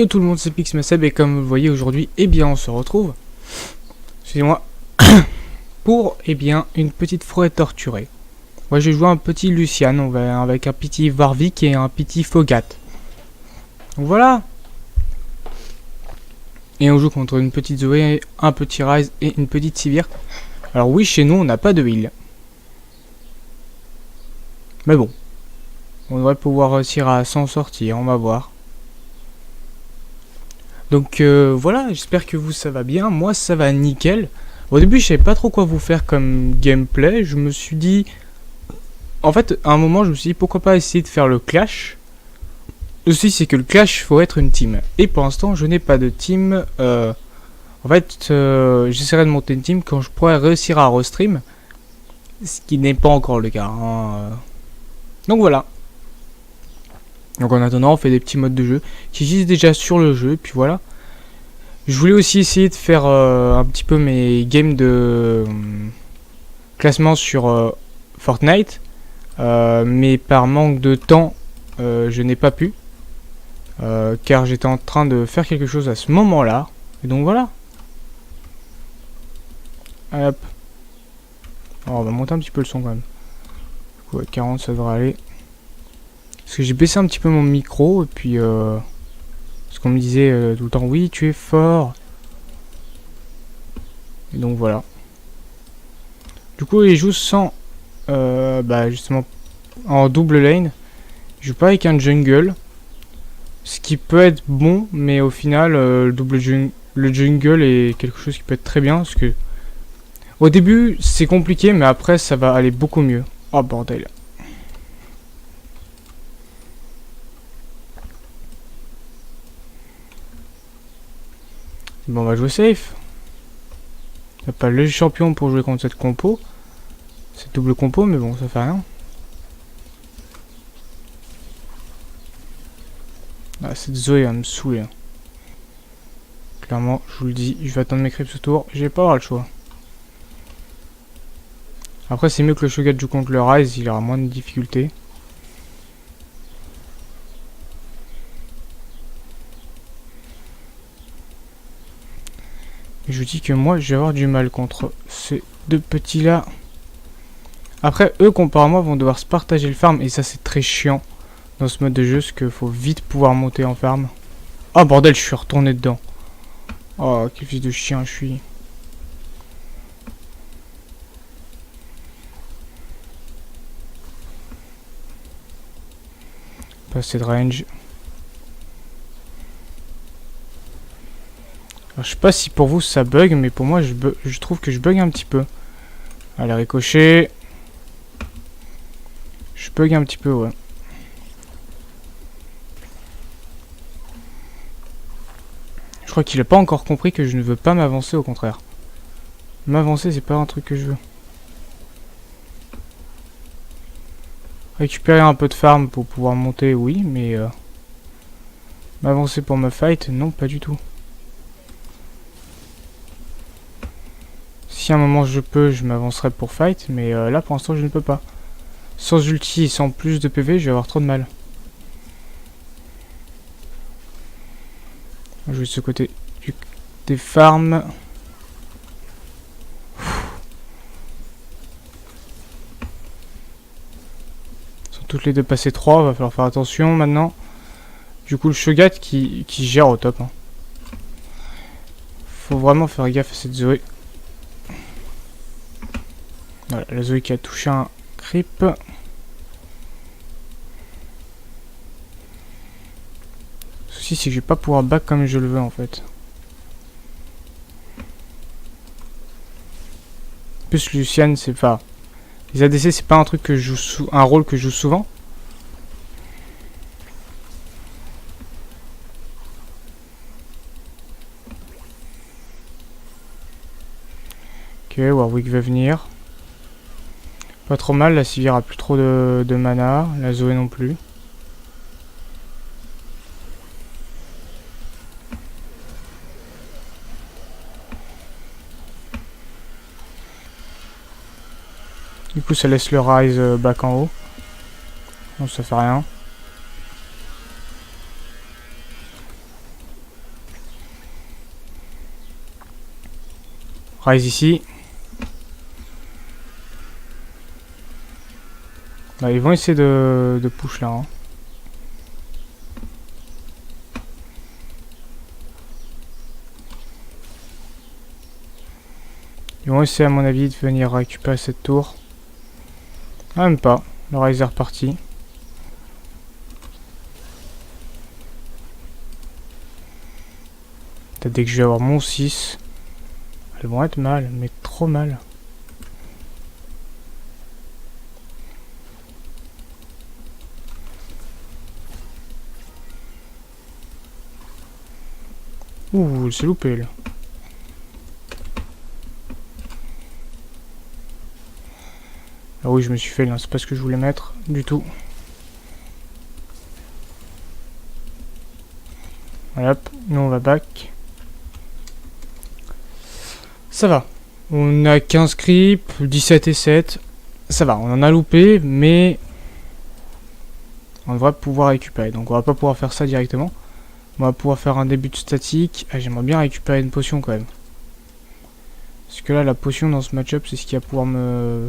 Yo tout le monde, c'est Pixmaseb et comme vous le voyez aujourd'hui, eh bien on se retrouve, excusez-moi, pour une petite forêt torturée. Moi j'ai joué un petit Lucian, avec un petit Warwick et un petit Fogat. Donc voilà. Et on joue contre une petite Zoé, un petit Rise et une petite Sivir. Alors oui, chez nous on n'a pas de heal. Mais bon, on devrait pouvoir réussir à s'en sortir, on va voir. Donc voilà, j'espère que vous ça va bien, moi ça va nickel. Au début je savais pas trop quoi vous faire comme gameplay, je me suis dit... En fait, à un moment je me suis dit pourquoi pas essayer de faire le clash. Le souci c'est que le clash faut être une team. Et pour l'instant je n'ai pas de team. En fait j'essaierai de monter une team quand je pourrai réussir à restream. Ce qui n'est pas encore le cas. Donc voilà. Donc en attendant on fait des petits modes de jeu qui existent déjà sur le jeu. Et puis voilà. Je voulais aussi essayer de faire un petit peu mes games de classement sur Fortnite. Mais par manque de temps je n'ai pas pu. Car j'étais en train de faire quelque chose à ce moment-là. Et donc voilà. Hop. Alors, on va monter un petit peu le son quand même. Du coup, à 40 ça devrait aller. Parce que j'ai baissé un petit peu mon micro et puis parce qu'on me disait tout le temps oui tu es fort. Et donc voilà. Du coup il joue sans justement en double lane. Je joue pas avec un jungle. Ce qui peut être bon, mais au final le jungle est quelque chose qui peut être très bien. Parce que au début c'est compliqué, mais après ça va aller beaucoup mieux. Oh bordel. Bon, on va jouer safe. T'as pas le champion pour jouer contre cette compo. C'est double compo, mais bon, ça fait rien. Ah, cette Zoé va me saouler. Clairement, je vous le dis, je vais attendre mes creeps ce tour. J'ai pas avoir le choix. Après, c'est mieux que le Shogat joue contre le Rise, il aura moins de difficultés. Je vous dis que moi, je vais avoir du mal contre ces deux petits-là. Après, eux, comparé à moi, vont devoir se partager le farm. Et ça, c'est très chiant dans ce mode de jeu. Parce qu'il faut vite pouvoir monter en farm. Oh, bordel, je suis retourné dedans. Oh, quel fils de chien je suis. Pas assez de range. Alors, je sais pas si pour vous ça bug, mais pour moi je trouve que je bug un petit peu. Allez, ricochet. Je bug un petit peu, ouais. Je crois qu'il a pas encore compris que je ne veux pas m'avancer, au contraire. M'avancer, c'est pas un truc que je veux. Récupérer un peu de farm pour pouvoir monter, oui, mais m'avancer pour me fight, non, pas du tout. Si à un moment je peux, je m'avancerai pour fight, mais là pour l'instant je ne peux pas. Sans ulti et sans plus de PV, je vais avoir trop de mal. Je vais de ce côté des farms. Ils sont toutes les deux passées 3, va falloir faire attention maintenant. Du coup le Shogat qui gère au top. Hein. Faut vraiment faire gaffe à cette Zoé. Voilà, la Zoé qui a touché un creep. Le souci c'est que je vais pas pouvoir back comme je le veux en fait. En plus Lucian c'est pas... Les ADC c'est pas un truc que je joue un rôle que je joue souvent. Ok, Warwick va venir. Pas trop mal, la Sivir a plus trop de mana, la Zoé non plus. Du coup ça laisse le Rise back en haut. Non, ça fait rien. Rise ici. Bah, ils vont essayer de push là. Hein. Ils vont essayer à mon avis de venir récupérer cette tour. Ah, même pas. Le Rise est reparti. Peut-être dès que je vais avoir mon 6. Elles vont être mal, mais trop mal. Ouh, c'est loupé là. Ah oui, je me suis fait là, c'est pas ce que je voulais mettre du tout. Voilà, hop, nous on va back. Ça va. On a 15 creeps, 17 et 7. Ça va, on en a loupé, mais on devrait pouvoir récupérer. Donc on va pas pouvoir faire ça directement. On va pouvoir faire un début de statique. Ah, j'aimerais bien récupérer une potion quand même. Parce que là, la potion dans ce match-up, c'est ce qui va pouvoir me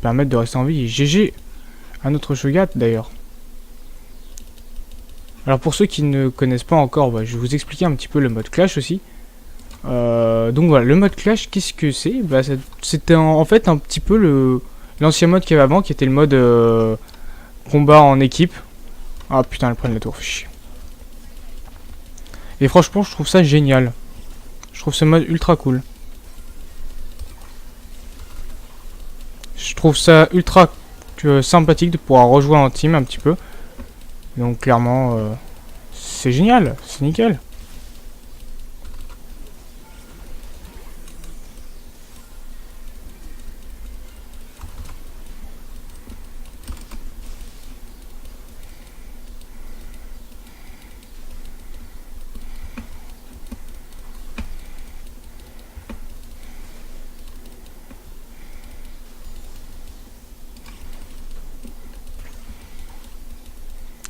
permettre de rester en vie. Et GG, un autre Shogat d'ailleurs. Alors pour ceux qui ne connaissent pas encore, bah, je vais vous expliquer un petit peu le mode Clash aussi. Donc voilà, le mode Clash, qu'est-ce que c'est? Bah, c'était en fait un petit peu l'ancien mode qu'il y avait avant, qui était le mode combat en équipe. Ah putain, elle prenne la tour, chier. Et franchement, je trouve ça génial. Je trouve ce mode ultra cool. Je trouve ça ultra sympathique de pouvoir rejouer en team un petit peu. Donc clairement, c'est génial, c'est nickel.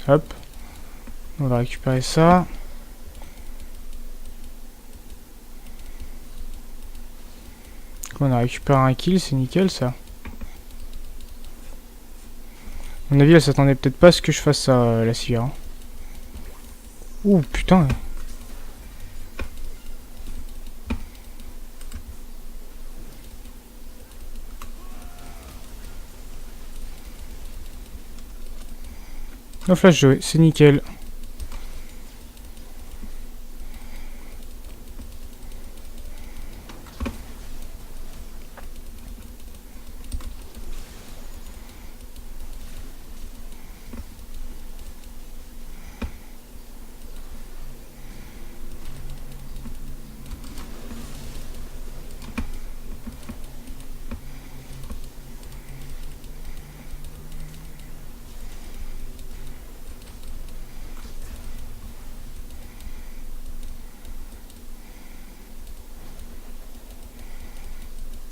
Hop. On va récupérer ça. On a récupéré un kill, c'est nickel ça. À mon avis, elle s'attendait peut-être pas à ce que je fasse ça, la cire. Hein. Ouh, putain. No flash joué, c'est nickel.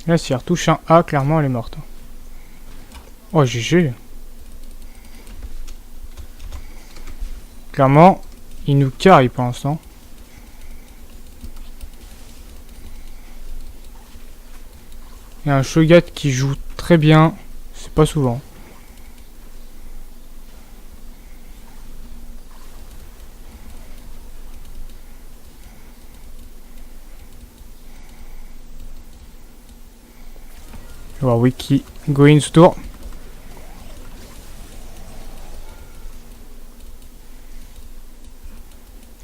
Là, si elle retouche un A, clairement, elle est morte. Oh, GG. Clairement, il nous carry pour l'instant. Il y a un Shogat qui joue très bien. C'est pas souvent. On va voir Wiki go in ce tour.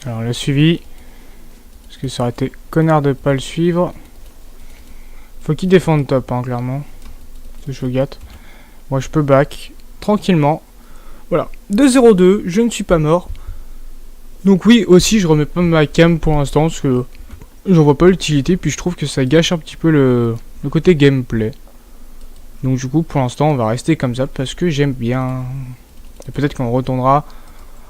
Alors on l'a suivi. Parce que ça aurait été connard de pas le suivre. Faut qu'il défende top, hein, clairement. Ce Shogat. Moi je peux back tranquillement. Voilà. 2-0-2, je ne suis pas mort. Donc oui, aussi je remets pas ma cam pour l'instant parce que j'en vois pas l'utilité. Puis je trouve que ça gâche un petit peu le côté gameplay. Donc du coup pour l'instant on va rester comme ça parce que j'aime bien. Et peut-être qu'on retournera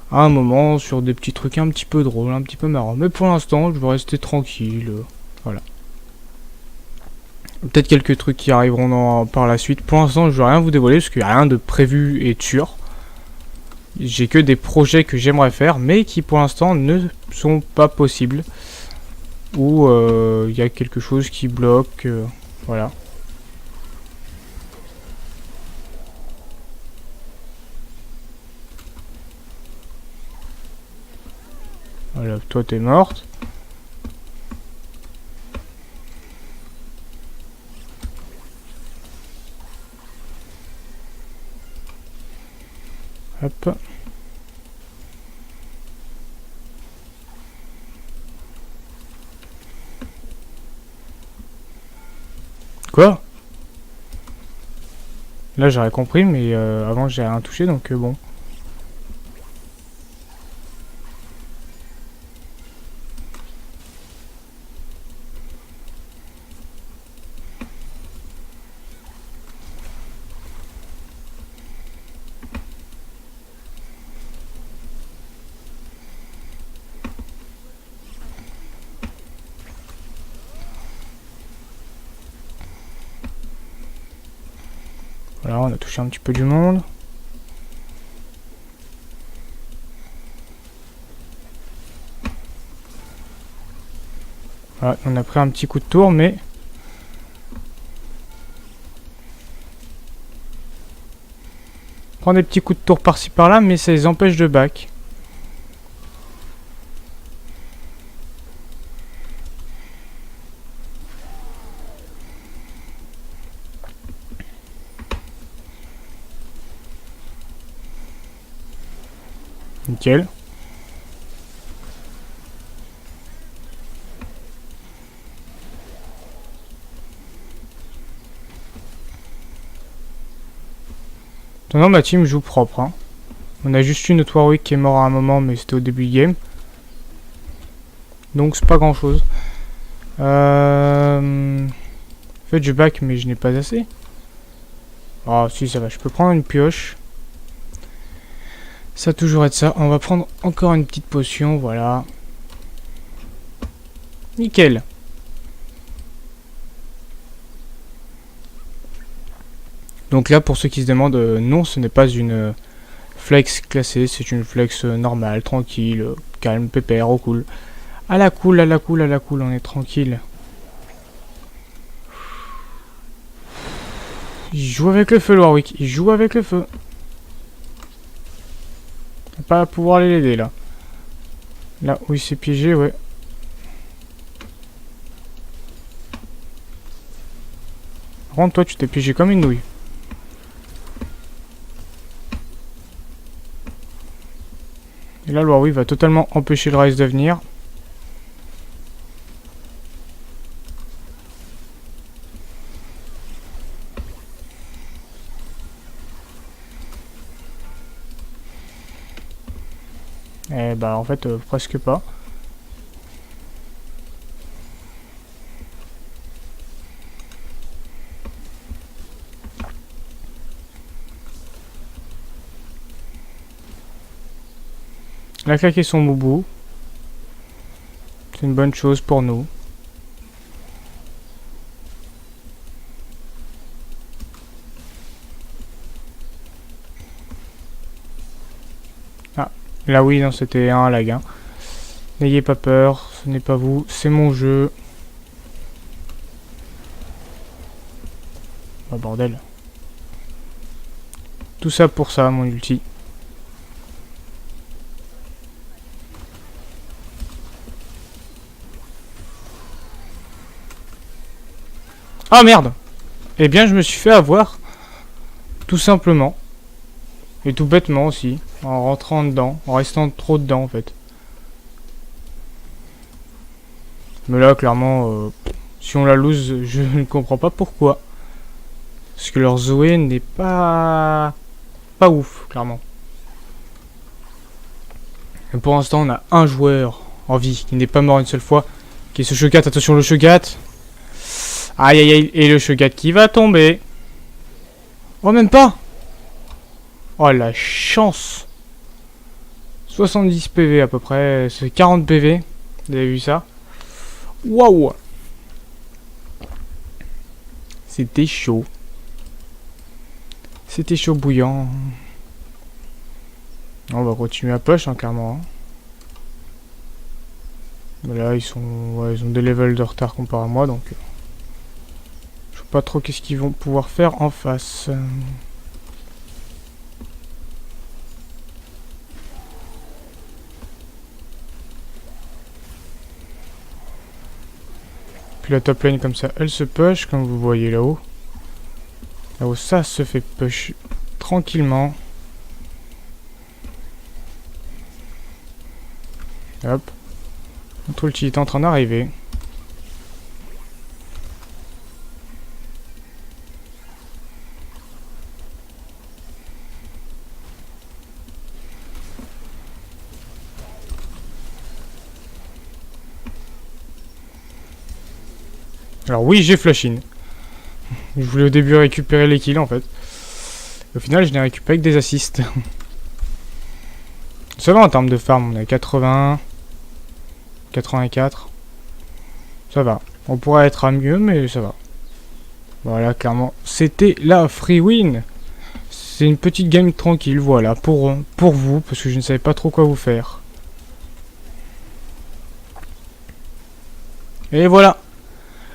à un moment sur des petits trucs un petit peu drôles, un petit peu marrants. Mais pour l'instant je vais rester tranquille. Voilà. Peut-être quelques trucs qui arriveront par la suite. Pour l'instant je vais rien vous dévoiler parce qu'il n'y a rien de prévu et de sûr. J'ai que des projets que j'aimerais faire mais qui pour l'instant ne sont pas possibles. ou il y a quelque chose qui bloque. Voilà. Voilà, toi t'es morte. Hop. Quoi? Là j'aurais compris, mais avant j'ai rien touché, donc bon. Voilà, on a touché un petit peu du monde. Voilà, on a pris un petit coup de tour, mais... On prend des petits coups de tour par-ci par-là, mais ça les empêche de back. Nickel. Non, ma team joue propre. Hein. On a juste eu notre Warwick qui est mort à un moment, mais c'était au début du game. Donc c'est pas grand chose. En fait, je back, mais je n'ai pas assez. Ah, si, ça va. Je peux prendre une pioche. Ça a toujours être ça. On va prendre encore une petite potion. Voilà. Nickel. Donc là, pour ceux qui se demandent, non, ce n'est pas une flex classée. C'est une flex normale, tranquille, calme, pépère, au cool. À la cool, à la cool, à la cool. On est tranquille. Il joue avec le feu, le Warwick. Il joue avec le feu. On va pas pouvoir l'aider, là. Là où il s'est piégé, ouais. Par contre, toi, tu t'es piégé comme une nouille. Et là, le Warwick va totalement empêcher le Rise de venir. Et bah, en fait, presque pas. Il a claqué son boubou. C'est une bonne chose pour nous. Ah, là oui, non, c'était un lag. Hein. N'ayez pas peur, ce n'est pas vous, c'est mon jeu. Oh bordel. Tout ça pour ça, mon ulti. Ah merde! Eh bien, je me suis fait avoir. Tout simplement. Et tout bêtement aussi. En rentrant dedans. En restant trop dedans, en fait. Mais là, clairement, si on la lose, je ne comprends pas pourquoi. Parce que leur Zoé n'est pas... pas ouf, clairement. Et pour l'instant, on a un joueur en vie qui n'est pas mort une seule fois. Qui est ce Shogat. Attention, le Shogat. Aïe, aïe, aïe. Et le Shogat qui va tomber. Oh, même pas. Oh, la chance. 70 PV à peu près. C'est 40 PV. Vous avez vu ça? Waouh. C'était chaud. C'était chaud bouillant. On va continuer à push, hein, clairement. Là, ils ont des levels de retard comparé à moi, donc je sais pas trop qu'est-ce qu'ils vont pouvoir faire en face. Puis la top lane comme ça, elle se push, comme vous voyez là-haut. Là-haut, ça se fait push tranquillement. Hop. Notre ulti est en train d'arriver. Alors oui, j'ai flash in. Je voulais au début récupérer les kills en fait. Au final, je n'ai récupéré que des assists. Ça va en termes de farm, on est à 81, 84. Ça va. On pourrait être à mieux, mais ça va. Voilà, clairement, c'était la free win. C'est une petite game tranquille, voilà, pour vous, parce que je ne savais pas trop quoi vous faire. Et voilà.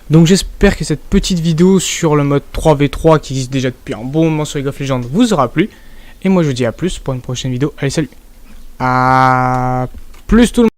Donc j'espère que cette petite vidéo sur le mode 3v3 qui existe déjà depuis un bon moment sur League of Legends vous aura plu. Et moi je vous dis à plus pour une prochaine vidéo. Allez, salut. À plus tout le monde.